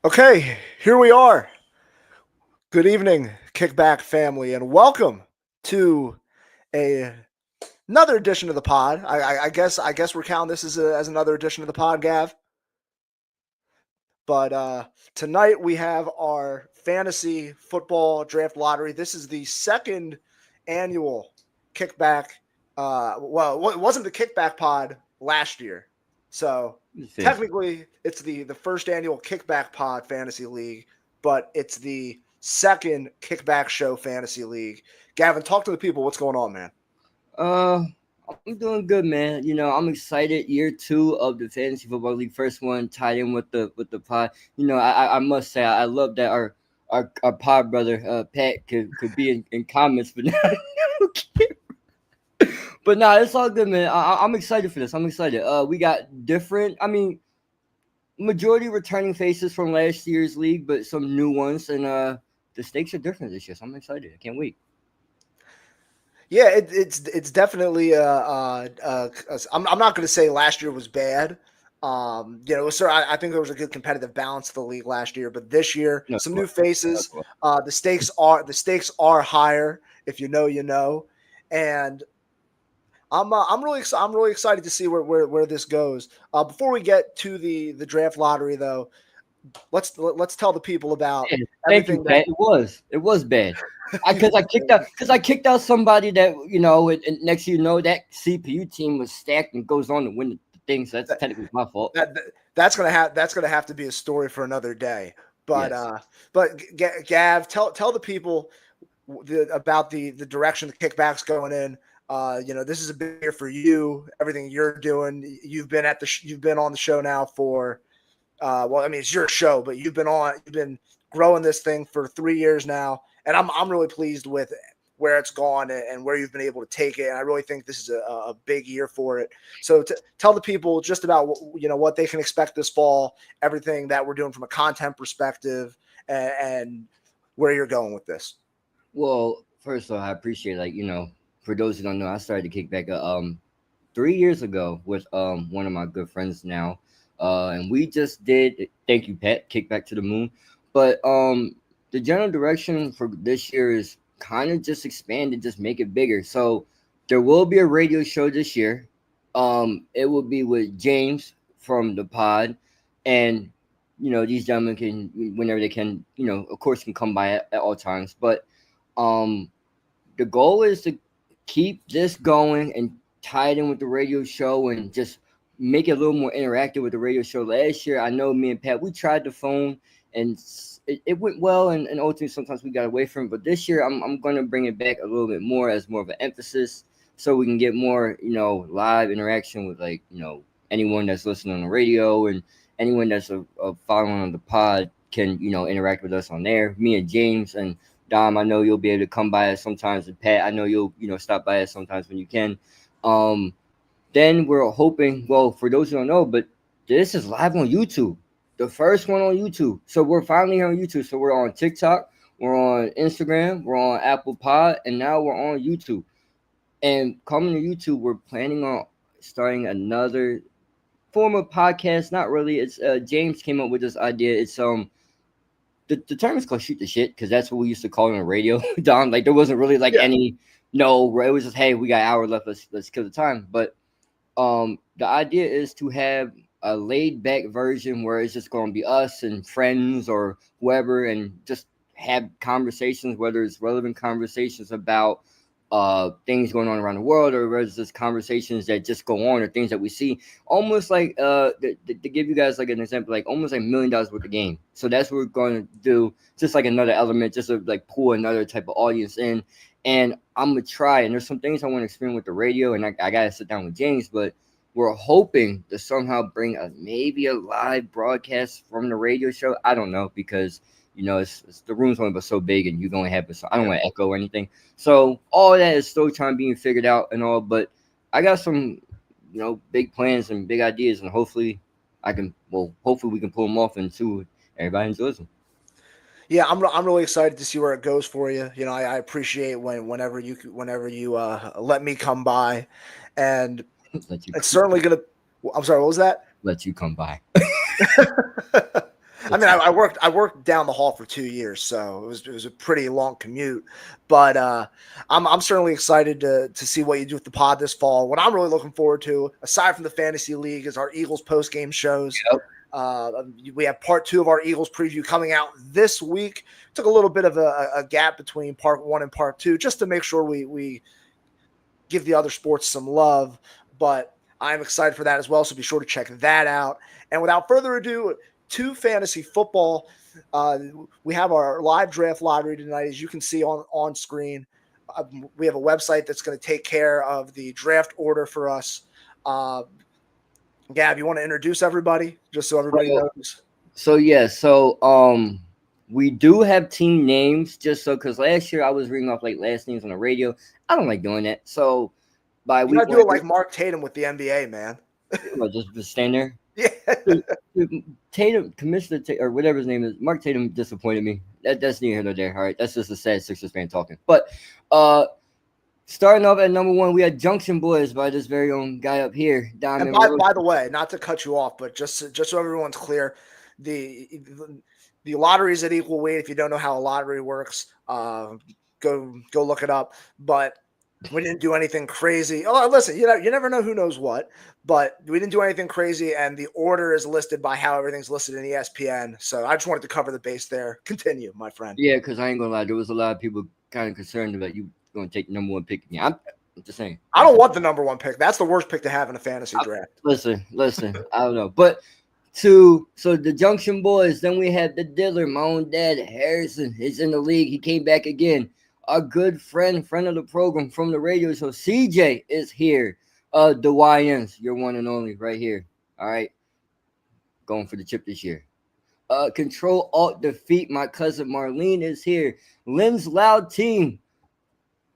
Okay, here we are. Good evening, Kickback family, and welcome to a another edition of the pod. I guess we're counting this as another edition of the pod, Gav. But tonight we have our fantasy football draft lottery. This is the second annual Kickback. Well, it wasn't the Kickback pod last year, so Fifth. technically it's the first annual Kickback pod fantasy league, but it's the second Kickback show fantasy league. Gavin, talk to the people. What's going on, man? Uh, I'm doing good, man. I'm excited. Year two of the fantasy football league, first one tied in with the pod. I must say I love that our pod brother Pat could be in comments, but it's all good, man. I'm excited for this. I'm excited. We got different. I mean, majority returning faces from last year's league, but some new ones, and the stakes are different this year. So I'm excited. I can't wait. Yeah, it's definitely I'm not going to say last year was bad. Sir, I think there was a good competitive balance to the league last year, but this year No, some new faces. The stakes are higher. If you know, you know, and I'm really excited to see where this goes. Before we get to the draft lottery, though, let's tell the people about Yeah, thank you, everything that Pat. It was bad. I kicked out somebody that and next that CPU team was stacked and goes on to win the thing. So that's technically my fault. that that's gonna have to be a story for another day. But Yes. Gav, tell the people about the direction the kickback's going in. This is a big year for you. Everything you're doing. You've been on the show now for well, I mean it's your show, but you've been growing this thing for 3 years now, and I'm really pleased with where it's gone and where you've been able to take it. And I really think this is a big year for it. So tell the people just about what they can expect this fall, everything that we're doing from a content perspective, and where you're going with this. Well, first of all, I appreciate for those who don't know, I started to kick back 3 years ago with one of my good friends now. And we just did thank you, Pat, kick back to the moon. But the general direction for this year is kind of just expand and just make it bigger. So there will be a radio show this year. It will be with James from the pod, and these gentlemen can whenever they can, of course, can come by at all times. But um, the goal is to keep this going and tie it in with the radio show and just make it a little more interactive with the radio show. Last year, I know me and Pat, we tried the phone and it went well, and ultimately sometimes we got away from it. But this year, I'm going to bring it back a little bit more as more of an emphasis so we can get more, live interaction with anyone that's listening on the radio, and anyone that's a following on the pod can, interact with us on there. Me and James and Dom, I know you'll be able to come by us sometimes, and Pat, I know you'll stop by us sometimes when you can. Um, then we're hoping. Well, for those who don't know, but this is live on YouTube, the first one on YouTube. So we're finally here on YouTube. So we're on TikTok, we're on Instagram, we're on Apple Pod, and now we're on YouTube. And coming to YouTube, we're planning on starting another form of podcast. Not really. It's James came up with this idea. It's the term is called shoot the shit because that's what we used to call it on radio. Don, like there wasn't really like Yeah. any no, it was just hey, we got an hour left, let's kill the time. But the idea is to have a laid back version where it's just going to be us and friends or whoever, and just have conversations, whether it's relevant conversations about things going on around the world, or whether it's just conversations that just go on, or things that we see, almost like to give you guys like an example, like almost like $1 million worth of game. So that's what we're going to do, just like another element, just to like pull another type of audience in. And I'm gonna try, and there's some things I want to experiment with the radio, and I gotta sit down with James, but we're hoping to somehow bring maybe a live broadcast from the radio show. I don't know, because it's the room's only but so big, and you're gonna have it. So I don't want to echo or anything. So all of that is still trying being figured out and all. But I got some, big plans and big ideas, and hopefully hopefully we can pull them off, and see everybody enjoys them. Yeah, I'm really excited to see where it goes for you. I appreciate whenever you let me come by, and let you it's certainly gonna. I'm sorry, what was that? let you come by. I mean, I worked down the hall for 2 years, so it was a pretty long commute. But I'm certainly excited to see what you do with the pod this fall. What I'm really looking forward to, aside from the fantasy league, is our Eagles post game shows. Yep. We have part 2 of our Eagles preview coming out this week. Took a little bit of a gap between part 1 and part 2 just to make sure we give the other sports some love. But I'm excited for that as well, so be sure to check that out. And without further ado, to fantasy football, we have our live draft lottery tonight, as you can see on screen. We have a website that's going to take care of the draft order for us. Gab, you want to introduce everybody just so everybody knows? So we do have team names just so because last year I was reading off like last names on the radio. I don't like doing that. So you gotta do it like Mark Tatum with the NBA, man. Just stand there. Yeah. Tatum, Commissioner or whatever his name is, Mark Tatum disappointed me. That's neither here nor there. All right, that's just a sad Sixers fan talking. But starting off at number 1, we had Junction Boys by this very own guy up here, Diamond. And by the way, not to cut you off, but just so everyone's clear, the lottery is at equal weight. If you don't know how a lottery works, go look it up. But we didn't do anything crazy. Oh, listen, you never know who knows what, but we didn't do anything crazy, and the order is listed by how everything's listed in ESPN. So I just wanted to cover the base there. Continue, my friend. Yeah, because I ain't gonna lie, there was a lot of people kind of concerned about you going to take the number 1 pick again. I'm just saying. I don't want the number 1 pick. That's the worst pick to have in a fantasy draft. Listen. I don't know, but so the Junction Boys. Then we have the Diller, my own dad, Harrison. Is in the league. He came back again. Our good friend of the program from the radio show, CJ, is here. The YNs, your one and only, right here. All right, going for the chip this year. Control Alt Defeat. My cousin Marlene is here. Lynn's Loud Team.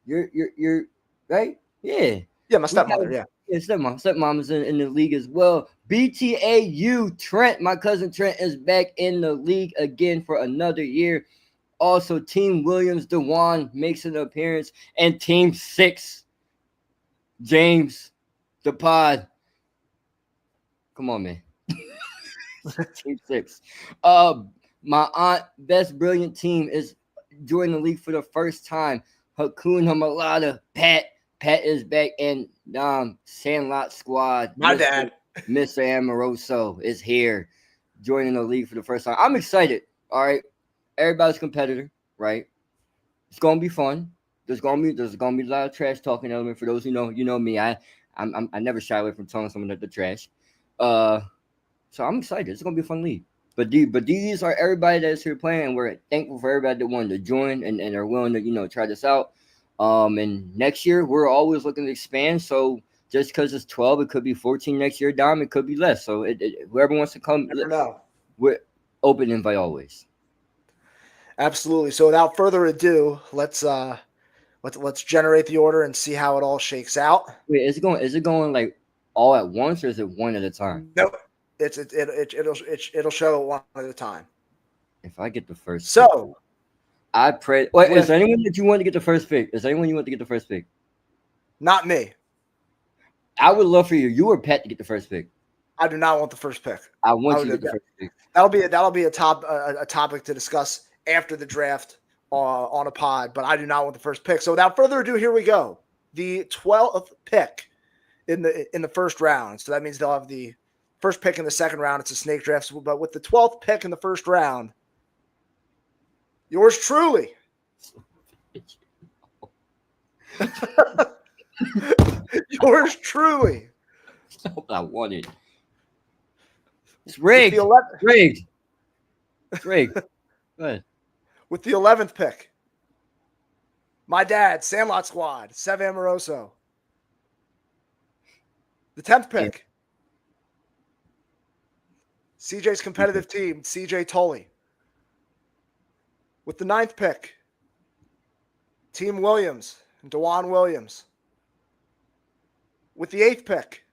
You're right. Yeah. Yeah, my stepmother. Yeah, stepmom is in the league as well. BTAU Trent, my cousin Trent is back in the league again for another year. Also, Team Williams Dewan makes an appearance, and Team 6, James, the pod. Come on, man. Team 6. My aunt, Best Brilliant Team, is joining the league for the first time. Hakuna Malata, Pat is back, and Sandlot Squad. My dad, Mr. Amoroso, is here, joining the league for the first time. I'm excited. All right. Everybody's competitor, right? It's gonna be fun. There's gonna be a lot of trash talking element for those who know. You know me. I never shy away from telling someone that they're trash. So I'm excited. It's gonna be a fun league. But these are everybody that's here playing, and we're thankful for everybody that wanted to join and are willing to try this out. And next year we're always looking to expand. So just because it's 12, it could be 14 next year. It could be less. So whoever wants to come, never know. We're open invite always. Absolutely. So without further ado, let's generate the order and see how it all shakes out. Wait, is it going like all at once, or is it one at a time? No, it'll show one at a time. If I get the first, so pick, I pray. Wait, is there anyone that you want to get the first pick? Is there anyone you want to get the first pick? Not me. I would love for you or Pat to get the first pick. I do not want the first pick. I want you to get the first pick. That'll be a topic to discuss after the draft on a pod, but I do not want the first pick. So without further ado, here we go. The 12th pick in the first round. So that means they'll have the first pick in the second round. It's a snake draft, but with the 12th pick in the first round, yours truly. Yours truly. I want it. It's rigged. It's rigged. Go ahead. With the 11th pick, my dad, Sandlot Squad, Sev Amoroso. The 10th pick, CJ's competitive team, CJ Tully. With the 9th pick, Team Williams and Dewan Williams. With the 8th pick,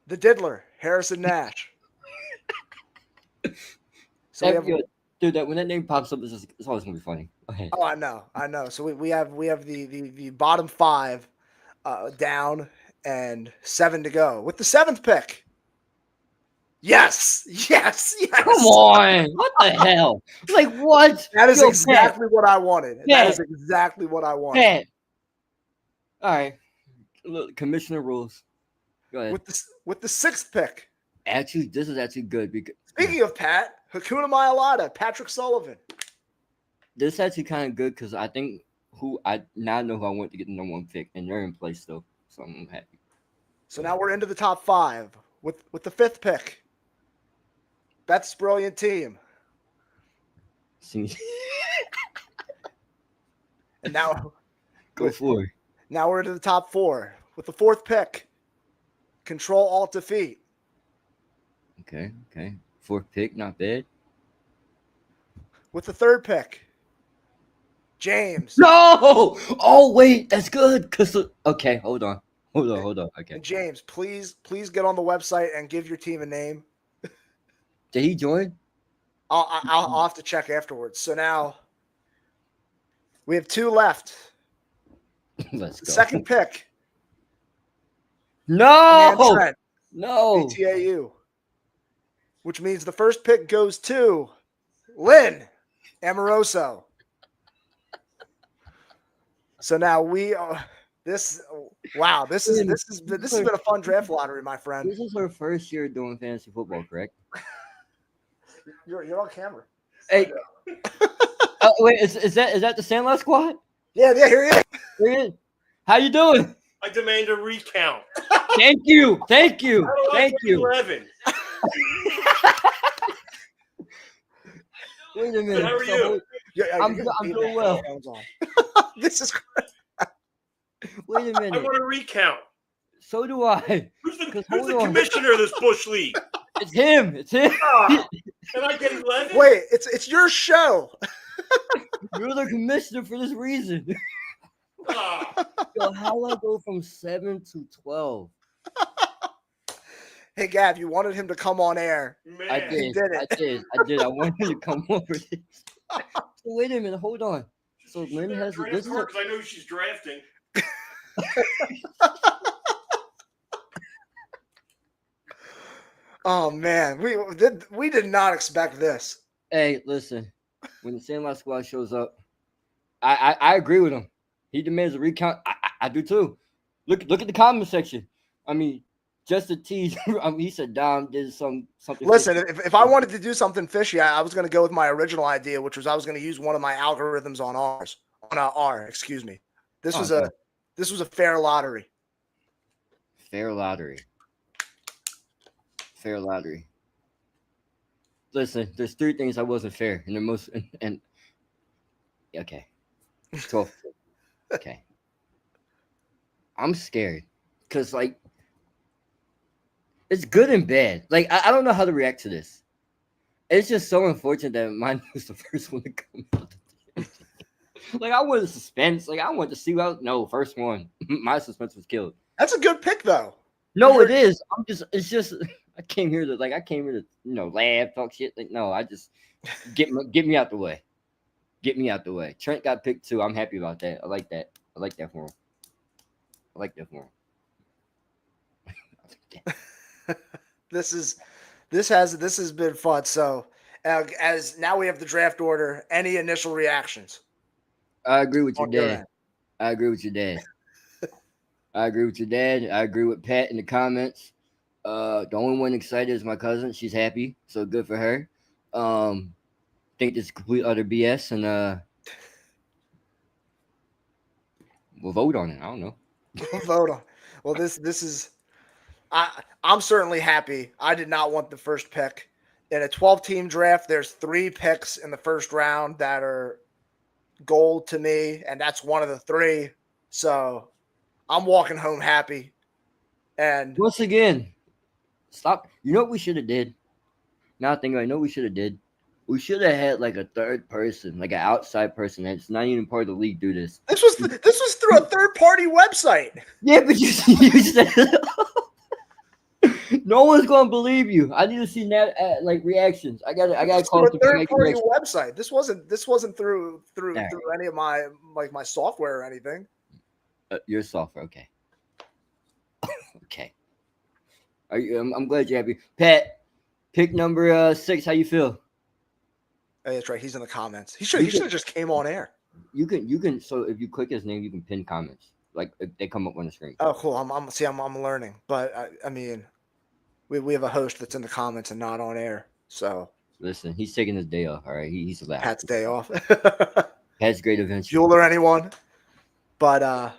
the Diddler, Harrison Nash. So dude, that when that name pops up, it's always gonna be funny. Okay. Oh, I know. So we have the bottom 5 down and 7 to go. With the 7th pick, Yes. Come on. What the hell? Like what? That is Yo, exactly what I wanted. That is exactly what I wanted. Pat. All right. Look, commissioner rules. Go ahead. With the 6th pick. Actually, this is actually good because Speaking of Pat, Hakuna Matata, Patrick Sullivan. this is actually kind of good because I think I now know who I want to get the number 1 pick, and they're in place still, so I'm happy. So now we're into the top 5 with the 5th pick. Beth's brilliant team. See, And now go for it. Now we're into the top 4 with the 4th pick. Control Alt Defeat. Okay. 4th pick, not bad. With the 3rd pick. James. No! Oh wait, that's good. Okay, hold on. Okay. And James, please get on the website and give your team a name. Did he join? I'll have to check afterwards. So now we have 2 left. Let's go. 2nd pick. No. Trent, No. BTAU. Which means the 1st pick goes to Lynn Amoroso. So now we are this has been a fun draft lottery, my friend. This is her first year doing fantasy football, correct? You're on camera. Hey, wait, is that the Sandlot squad? Yeah, here he is. Here he is. How you doing? I demand a recount. Thank you. How do I get 11? Wait a minute. How are you? I'm doing well. This is great. Wait a minute. I want a recount. So do I. Who's the commissioner of this Bush League? It's him. Can I get 11? Wait, it's your show. You're the commissioner for this reason. Yo, how do I go from 7 to 12? Hey, Gav, you wanted him to come on air. Man. I did. I wanted him to come over this. So wait a minute. Hold on. So Lynn has this. Because I know she's drafting. Oh man, we did not expect this. Hey, listen. When the Sandlot squad shows up, I agree with him. He demands a recount. I do too. Look at the comment section. I mean, just a tease. He said Dom did something. Listen, if I wanted to do something fishy, I was going to go with my original idea, which was I was going to use one of my algorithms on R. Excuse me. This was a fair lottery. Fair lottery. Listen, there's 3 things I wasn't fair, and the most and okay, 12. Okay, I'm scared because like it's good and bad. Like I don't know how to react to this. It's just so unfortunate that mine was the first one to come out. Like I wanted suspense. Like I wanted to see first one. My suspense was killed. That's a good pick though. No, it is. It's just I came here to laugh, talk shit. Like no, I just get me out the way. Get me out the way. Trent got picked 2. I'm happy about that. I like that for him. This has been fun. So as now we have the draft order. Any initial reactions? I agree with your dad. I agree with Pat in the comments. The only one excited is my cousin. She's happy, so good for her. Think this is complete utter BS, and we'll vote on it. I don't know. We'll vote on. Well, this is. I'm certainly happy. I did not want the first pick in a 12-team draft. There's 3 picks in the first round that are gold to me, and that's one of the 3. So I'm walking home happy. And once again, stop. You know what we should have did? Now I think I know what we should have did. We should have had like a third person, like an outside person that's not even part of the league do this. This was through a third-party website. Yeah, but you said no one's gonna believe you. I need to see that like reactions. I got to call a third-party website. This wasn't through any of my my software or anything. Your software, okay. Okay. I'm glad you're happy, Pat. Pick number 6. How you feel? Oh, that's right. He's in the comments. He should have just came on air. You can. So if you click his name, you can pin comments. Like if they come up on the screen. Oh, cool. I'm learning, but I mean, we have a host that's in the comments and not on air. So Listen, he's taking his day off. All right, he's allowed. Pat's day off. Pat's great adventure. Bueller, anyone? But I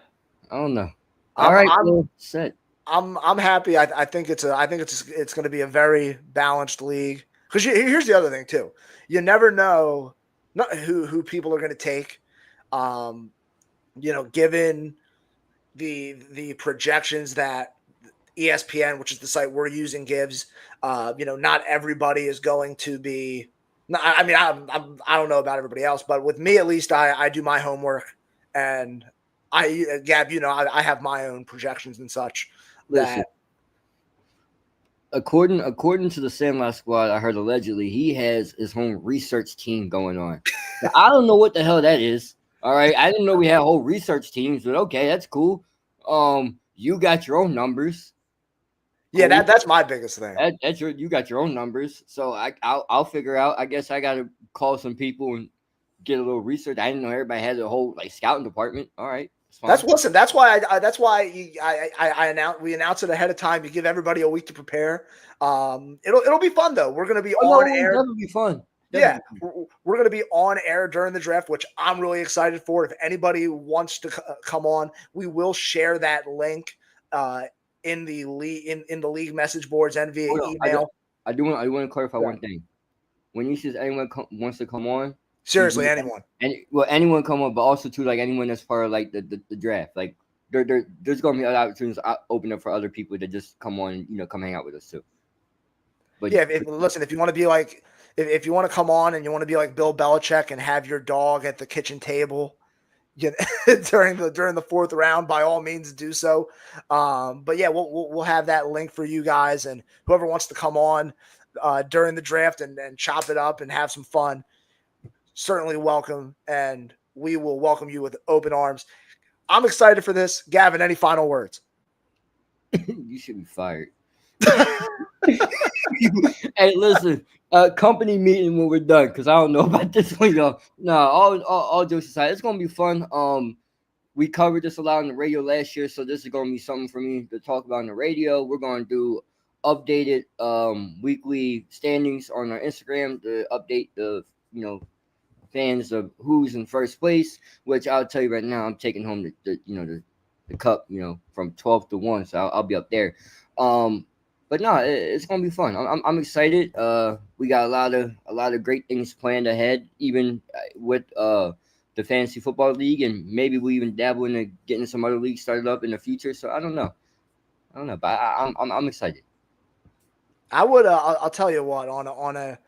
don't know. All right, I'm set. I'm happy. I think it's going to be a very balanced league. Because here's the other thing too. You never know who people are going to take. Given the projections that ESPN, which is the site we're using, gives, not everybody is going to be. I mean, I don't know about everybody else, but with me at least, I do my homework, and Gab, I have my own projections and such. Listen, according to the Sandlot Squad, I heard allegedly he has his own research team going on. I don't know what the hell that is. All right, I didn't know we had whole research teams, but okay, that's cool. You got your own numbers. Yeah, that's my biggest thing. You got your own numbers, so I'll figure out. I guess I got to call some people and get a little research. I didn't know everybody had a whole scouting department. All right. That's why we announce it ahead of time. You give everybody a week to prepare. It'll be fun though. We're going to be on air. That'll be fun. Yeah, we're going to be on air during the draft, which I'm really excited for. If anybody wants to come on, we will share that link in the league message boards and via email. I do want to clarify one thing. When you says anyone wants to come on, seriously, anyone. Anyone come on, but also too anyone that's part of the draft. Like there's going to be other opportunities open up for other people to just come on, come hang out with us too. But yeah, listen, if you want to be like. If you want to come on and you want to be like Bill Belichick and have your dog at the kitchen table, during the fourth round, by all means do so. But yeah, we'll have that link for you guys, and whoever wants to come on during the draft and chop it up and have some fun, certainly welcome, and we will welcome you with open arms. I'm excited for this. Gavin, any final words? You should be fired. Hey, listen. Company meeting when we're done, because I don't know about this one, y'all. No, all jokes aside, it's gonna be fun. We covered this a lot on the radio last year, so this is gonna be something for me to talk about on the radio. We're gonna do updated weekly standings on our Instagram to update the fans of who's in first place. Which I'll tell you right now, I'm taking home the cup, from 12 to 1, so I'll be up there. But no, it's gonna be fun. I'm excited. We got a lot of great things planned ahead, even with the fantasy football league, and maybe we even dabble into getting some other leagues started up in the future. So I don't know, but I'm excited. I would. I'll tell you what. On a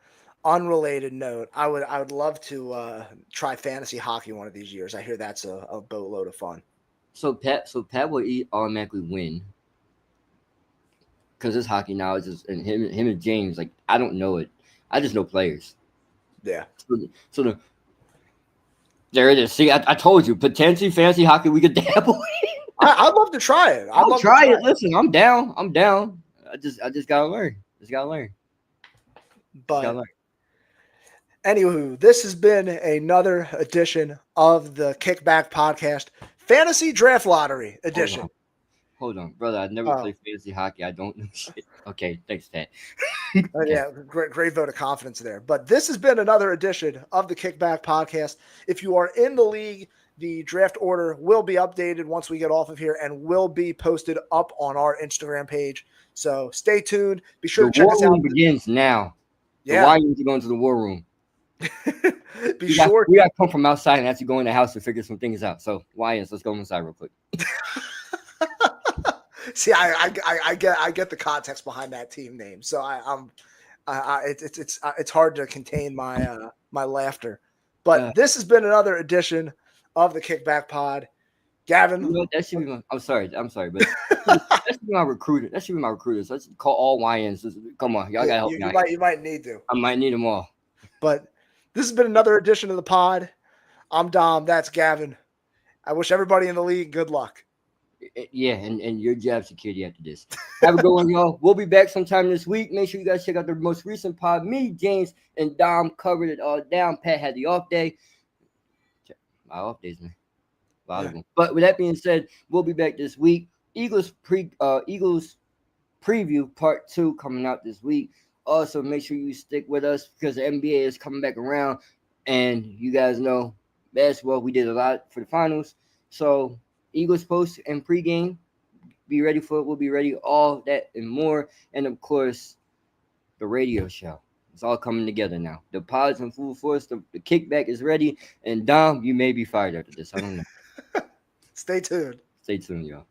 unrelated note, I would love to try fantasy hockey one of these years. I hear that's a boatload of fun. So Pat will automatically win. Because his hockey knowledge is, and him and James, I don't know it. I just know players. Yeah. So there it is. See, I told you, potentially fantasy hockey we could dabble in. I'd love to try it. I'll try it. Listen, I'm down. I just gotta learn. But anywho, this has been another edition of the Kickback Podcast, Fantasy Draft Lottery edition. Hold on, brother. I've never played fantasy hockey. I don't know shit. Okay, thanks, Ted. Yeah, great vote of confidence there. But this has been another edition of the Kickback Podcast. If you are in the league, the draft order will be updated once we get off of here and will be posted up on our Instagram page. So stay tuned. Be sure to check us out. The war room begins now. Yeah. Why you need to go into the war room? We got to come from outside and actually go in the house to figure some things out. So let's go inside real quick. See, I get the context behind that team name, so it's hard to contain my my laughter. But this has been another edition of the Kickback Pod. Gavin, that should be my. I'm sorry, but that should be my recruiter. That should be my recruiter. So let's call all YNs. Come on, y'all gotta help me out. You might need to. I might need them all. But this has been another edition of the pod. I'm Dom. That's Gavin. I wish everybody in the league good luck. Yeah, and your job security after this. Have a good one, y'all. We'll be back sometime this week. Make sure you guys check out the most recent pod. Me, James, and Dom covered it all down. Pat had the off day. My off days, man. A lot of them. But with that being said, we'll be back this week. Eagles preview part 2 coming out this week. Also, make sure you stick with us because the NBA is coming back around, and you guys know basketball. We did a lot for the finals, so Eagles post and pregame. Be ready for it. We'll be ready. All that and more, and of course, the radio show. It's all coming together now. The pod's in full force. The kickback is ready, and Dom, you may be fired after this. I don't know. Stay tuned. Stay tuned, y'all.